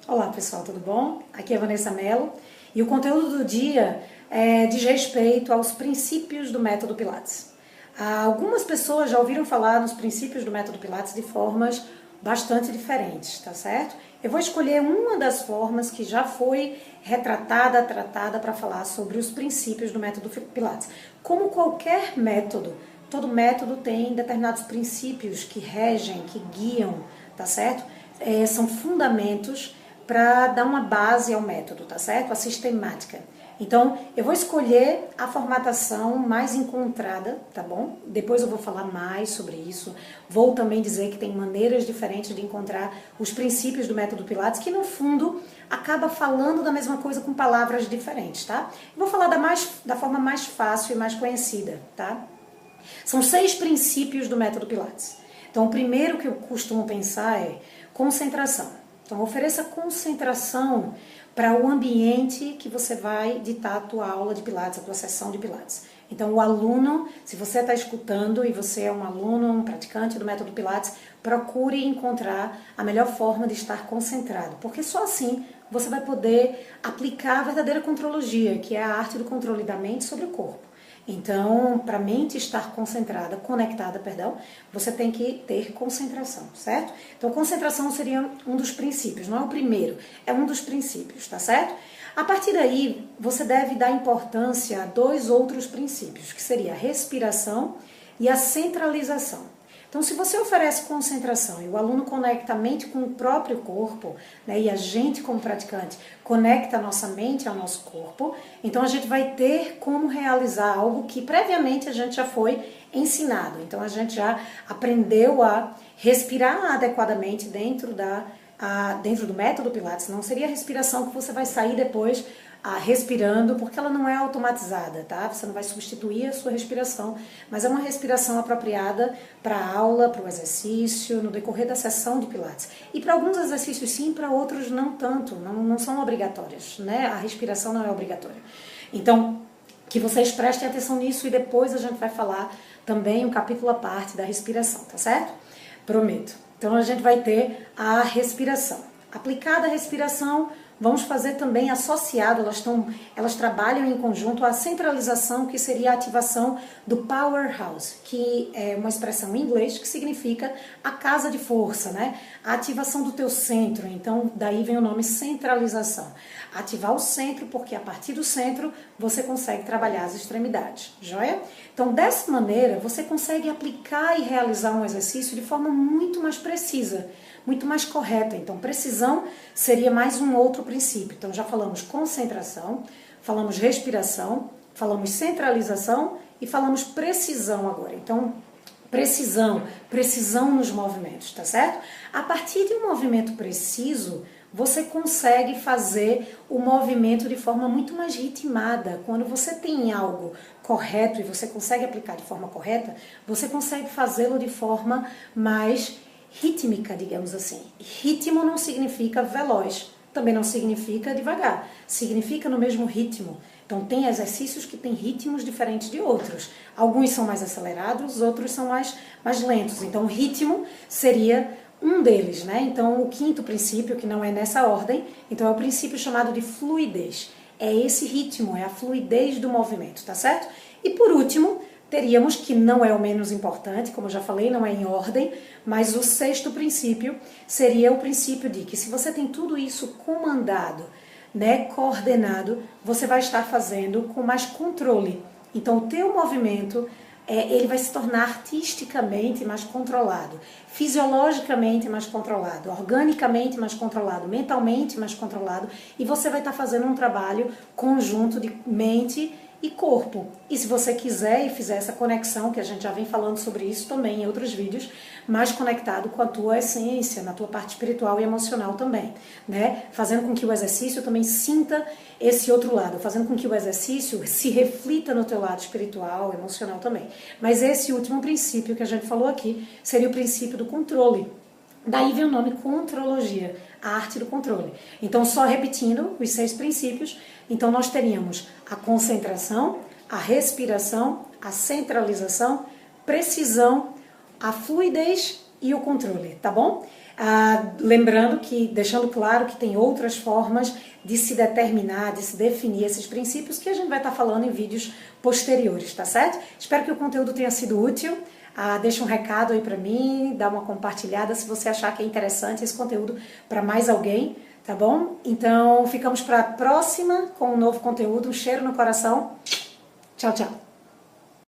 Olá pessoal, tudo bom? Aqui é a Vanessa Mello e o conteúdo do dia diz respeito aos princípios do método Pilates. Algumas pessoas já ouviram falar nos princípios do método Pilates de formas bastante diferentes, tá certo? Eu vou escolher uma das formas que já foi tratada para falar sobre os princípios do método Pilates. Como qualquer método, todo método tem determinados princípios que regem, que guiam, tá certo? São fundamentos para dar uma base ao método, tá certo? A sistemática. Então, eu vou escolher a formatação mais encontrada, tá bom? Depois eu vou falar mais sobre isso. Vou também dizer que tem maneiras diferentes de encontrar os princípios do método Pilates, que no fundo acaba falando da mesma coisa com palavras diferentes, tá? Eu vou falar da forma mais fácil e mais conhecida, tá? São 6 princípios do método Pilates. Então, o primeiro que eu costumo pensar é concentração. Então, ofereça concentração para o ambiente que você vai ditar a tua aula de Pilates, a tua sessão de Pilates. Então, o aluno, se você está escutando e você é um aluno, um praticante do método Pilates, procure encontrar a melhor forma de estar concentrado, porque só assim você vai poder aplicar a verdadeira contrologia, que é a arte do controle da mente sobre o corpo. Então, para a mente estar concentrada, conectada, você tem que ter concentração, certo? Então, concentração seria um dos princípios, não é o primeiro, é um dos princípios, tá certo? A partir daí, você deve dar importância a 2 outros princípios, que seria a respiração e a centralização. Então, se você oferece concentração e o aluno conecta a mente com o próprio corpo, né, e a gente como praticante conecta a nossa mente ao nosso corpo, então a gente vai ter como realizar algo que previamente a gente já foi ensinado. Então, a gente já aprendeu a respirar adequadamente dentro do método Pilates. Não seria a respiração que você vai sair depois respirando, porque ela não é automatizada, tá? Você não vai substituir a sua respiração, mas é uma respiração apropriada para a aula, para o exercício, no decorrer da sessão de Pilates. E para alguns exercícios sim, para outros não tanto, não são obrigatórias, né? A respiração não é obrigatória. Então, que vocês prestem atenção nisso e depois a gente vai falar também um capítulo à parte da respiração, tá certo? Prometo. Então, a gente vai ter a respiração. Aplicada a respiração, vamos fazer também associado, elas trabalham em conjunto a centralização, que seria a ativação do powerhouse, que é uma expressão em inglês que significa a casa de força, né? A ativação do teu centro, então daí vem o nome centralização. Ativar o centro, porque a partir do centro você consegue trabalhar as extremidades, joia? Então dessa maneira você consegue aplicar e realizar um exercício de forma muito mais precisa, muito mais correta. Então, precisão seria mais um outro princípio. Então, já falamos concentração, falamos respiração, falamos centralização e falamos precisão agora. Então, precisão nos movimentos, tá certo? A partir de um movimento preciso, você consegue fazer o movimento de forma muito mais ritmada. Quando você tem algo correto e você consegue aplicar de forma correta, você consegue fazê-lo de forma mais rítmica, digamos assim. Ritmo não significa veloz, também não significa devagar, significa no mesmo ritmo. Então tem exercícios que têm ritmos diferentes de outros. Alguns são mais acelerados, outros são mais lentos. Então o ritmo seria um deles, né? Então o quinto princípio, que não é nessa ordem, então é o princípio chamado de fluidez. É esse ritmo, é a fluidez do movimento, tá certo? E por último, teríamos, que não é o menos importante, como eu já falei, não é em ordem, mas o 6º princípio seria o princípio de que se você tem tudo isso comandado, né, coordenado, você vai estar fazendo com mais controle. Então o teu movimento, ele vai se tornar artisticamente mais controlado, fisiologicamente mais controlado, organicamente mais controlado, mentalmente mais controlado, e você vai estar fazendo um trabalho conjunto de mente e corpo. E se você quiser e fizer essa conexão, que a gente já vem falando sobre isso também em outros vídeos, mais conectado com a tua essência, na tua parte espiritual e emocional também, né? Fazendo com que o exercício também sinta esse outro lado, fazendo com que o exercício se reflita no teu lado espiritual, emocional também. Mas esse último princípio que a gente falou aqui seria o princípio do controle. Daí vem o nome contrologia, a arte do controle. Então, só repetindo os 6 princípios, então nós teríamos a concentração, a respiração, a centralização, precisão, a fluidez e o controle, tá bom? Lembrando que, deixando claro que tem outras formas de se determinar, de se definir esses princípios que a gente vai estar falando em vídeos posteriores, tá certo? Espero que o conteúdo tenha sido útil. Deixa um recado aí pra mim, dá uma compartilhada se você achar que é interessante esse conteúdo para mais alguém, tá bom? Então, ficamos para a próxima com um novo conteúdo. Um cheiro no coração. Tchau, tchau.